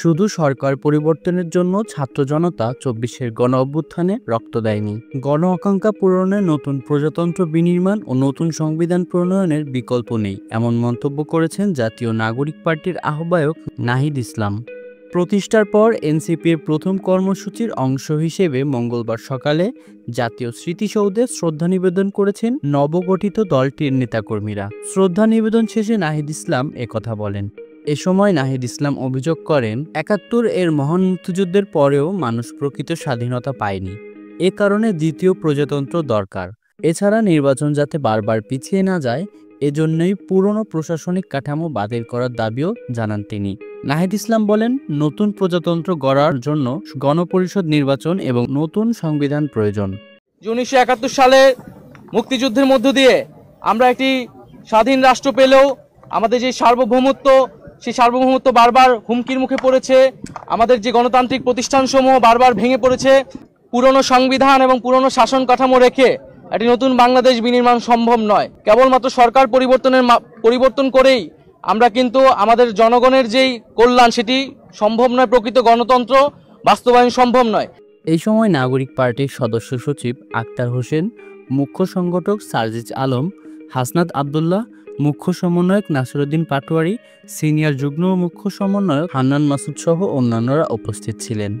শুধু সরকার পরিবর্তনের জন্য ছাত্র জনতা ২৪-এর গণ অভ্যুত্থানে রক্ত দেয়নি, গণ আকাঙ্ক্ষা পূরণে নতুন প্রজাতন্ত্র বিনির্মাণ ও নতুন সংবিধান প্রণয়নের বিকল্প নেই, এমন মন্তব্য করেছেন জাতীয় নাগরিক পার্টির আহ্বায়ক নাহিদ ইসলাম। প্রতিষ্ঠার পর এনসিপির প্রথম কর্মসূচির অংশ হিসেবে মঙ্গলবার সকালে জাতীয় স্মৃতিসৌধে শ্রদ্ধা নিবেদন করেছেন নবগঠিত দলটির নেতাকর্মীরা। শ্রদ্ধা নিবেদন শেষে নাহিদ ইসলাম একথা বলেন। এ সময় নাহিদ ইসলাম অভিযোগ করেন, ৭১-এর মহান মুক্তিযুদ্ধের পরেও মানুষ প্রকৃত স্বাধীনতা পায়নি। এ কারণে দ্বিতীয় প্রজাতন্ত্র দরকার। এছাড়া নির্বাচন যাতে বারবার পিছিয়ে না যায়, এজন্যই পুরনো প্রশাসনিক কাঠামো বাতিল করার দাবিও জানান তিনি। নাহিদ ইসলাম বলেন, নতুন প্রজাতন্ত্র গড়ার জন্য গণপরিষদ নির্বাচন এবং নতুন সংবিধান প্রয়োজন। ১৯৭১ সালে মুক্তিযুদ্ধের মধ্য দিয়ে আমরা একটি স্বাধীন রাষ্ট্র পেলেও আমাদের যে সার্বভৌমত্ব, সেই সার্বভৌমত্ব বারবার হুমকির মুখে পড়েছে। আমাদের যে গণতান্ত্রিক প্রতিষ্ঠানসমূহ বারবার ভেঙে পড়েছে। পুরনো সংবিধান এবং পুরনো শাসন কাঠামো রেখে একটি নতুন বাংলাদেশ বিনির্মাণ সম্ভব নয়। কেবলমাত্র সরকার পরিবর্তন করেই আমরা কিন্তু আমাদের জনগণের যেই কল্যাণ সেটি সম্ভব নয়, প্রকৃত গণতন্ত্র বাস্তবায়ন সম্ভব নয়। এই সময় নাগরিক পার্টির সদস্য সচিব আক্তার হোসেন, মুখ্য সংগঠক সার্জিস আলম, হাসনাত আবদুল্লাহ, মুখ্য সমন্বয়ক নাসিরউদ্দিন পাটোয়ারি, সিনিয়র যুগ্ম মুখ্য সমন্বয়ক হান্নান মাসুদ সহ অন্যান্যরা উপস্থিত ছিলেন।